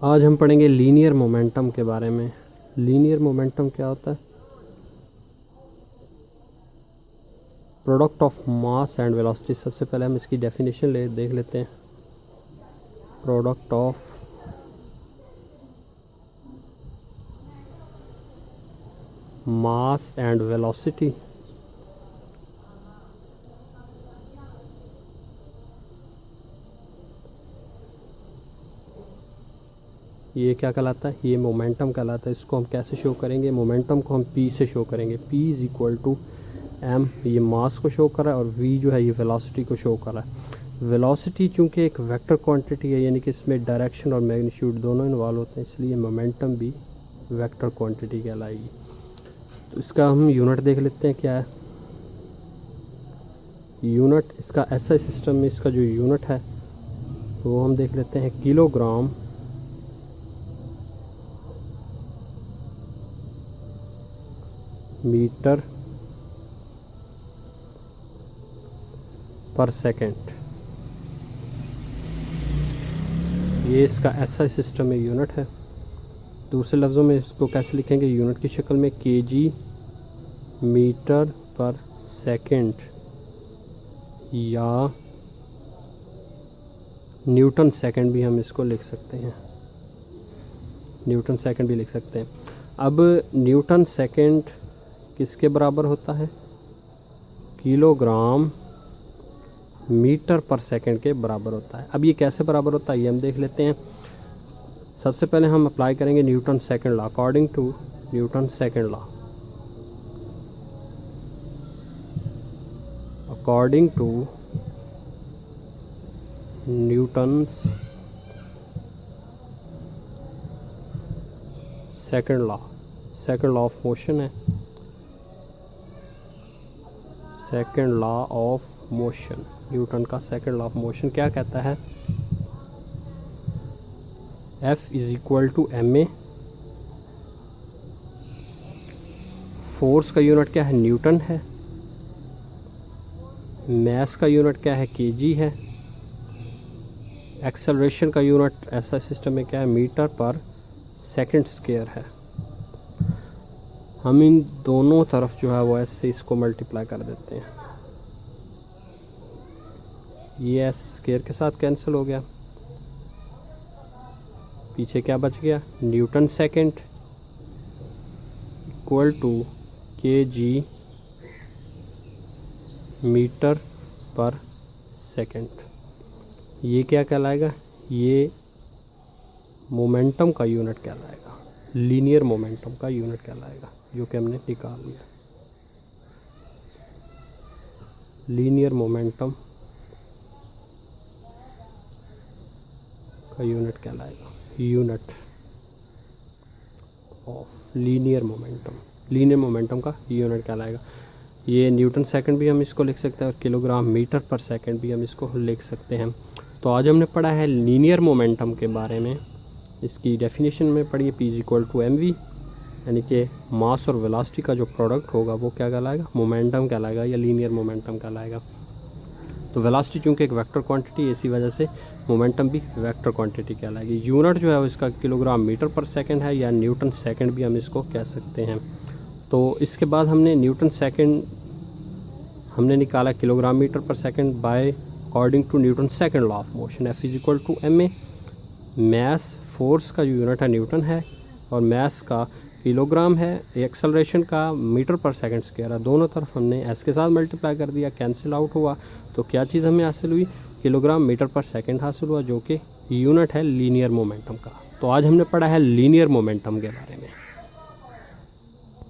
आज हम पढ़ेंगे लीनियर मोमेंटम के बारे में। लीनियर मोमेंटम क्या होता है? Product of mass and velocity. सबसे पहले हम इसकी डेफिनेशन देख लेते हैं। Product of mass and velocity ये क्या कहलाता है? ये मोमेंटम कहलाता है। इसको हम कैसे शो करेंगे? मोमेंटम को हम P से शो करेंगे। P is equal to M, ये मास को शो कर रहा है, और V जो है ये वेलोसिटी को शो कर रहा है। वेलोसिटी चूँकि एक वेक्टर क्वांटिटी है, यानी कि इसमें डायरेक्शन और मैग्नीट्यूड दोनों इन्वॉल्व होते हैं, इसलिए मोमेंटम भी वेक्टर क्वांटिटी कहलाएगी। तो इसका हम यूनिट देख लेते हैं क्या है। यूनिट इसका SI सिस्टम में इसका जो यूनिट है वो हम देख लेते हैं किलोग्राम मीटर पर सेकेंड। ये इसका SI सिस्टम में यूनिट है। दूसरे लफ्ज़ों में इसको कैसे लिखेंगे यूनिट की शक्ल में? kg मीटर पर सेकेंड या न्यूटन सेकेंड भी हम इसको लिख सकते हैं। न्यूटन सेकेंड भी लिख सकते हैं। अब न्यूटन सेकेंड किसके बराबर होता है? किलोग्राम मीटर पर सेकंड के बराबर होता है। अब ये कैसे बराबर होता है ये हम देख लेते हैं। सबसे पहले हम अप्लाई करेंगे Newton second law. According to Newton second law, according to Newton's second law, second law of motion है। Second law of motion, Newton का सेकंड लॉ ऑफ मोशन क्या कहता है? F is equal to ma। Force का unit क्या है? Newton है। मास का यूनिट क्या है? kg है। एक्सेलरेशन का यूनिट ऐसा सिस्टम में क्या है? मीटर पर सेकंड स्क्वायर है। हम इन दोनों तरफ जो है वो ऐसे इसको मल्टीप्लाई कर देते हैं। ये s स्क्वायर के साथ कैंसिल हो गया। पीछे क्या बच गया? Newton second equal to kg metre per second. ये क्या कहलाएगा? ये मोमेंटम का यूनिट कहलाएगा। लीनियर मोमेंटम का यूनिट कहलाएगा, जो कि हमने निकाल लिया। लीनियर मोमेंटम का यूनिट कहलाएगा। Unit of linear momentum, linear momentum का यूनिट कहलाएगा। ये न्यूटन सेकंड भी हम इसको लिख सकते हैं और किलोग्राम मीटर पर सेकंड भी हम इसको लिख सकते हैं। तो आज हमने पढ़ा है लीनियर मोमेंटम के बारे में। इसकी डेफिनेशन में पढ़िए P is equal to mv, यानी कि मास और वेलोसिटी का जो प्रोडक्ट होगा वो क्या कहलाएगा? मोमेंटम कहलाएगा या लीनियर मोमेंटम कहलाएगा। तो वेलोसिटी चूँकि एक वेक्टर क्वांटिटी है, इसी वजह से मोमेंटम भी वेक्टर क्वांटिटी कहलाएगी। यूनिट जो है वो इसका किलोग्राम मीटर पर सेकंड है, या न्यूटन सेकंड भी हम इसको कह सकते हैं। तो इसके बाद हमने न्यूटन सेकंड हमने निकाला kilogram metre per second by according to Newton second law of motion. F is equal to ma। Mass force का जो यूनिट है न्यूटन है, और मास का किलोग्राम है। एक्सेलरेशन का मीटर पर सेकंड स्क्वायर है। दोनों तरफ हमने s के साथ मल्टीप्लाई कर दिया, कैंसिल आउट हुआ। तो क्या चीज़ हमें हासिल हुई? किलोग्राम मीटर पर सेकंड हासिल हुआ, जो कि यूनिट है लीनियर मोमेंटम का। तो आज हमने पढ़ा है लीनियर मोमेंटम के बारे में।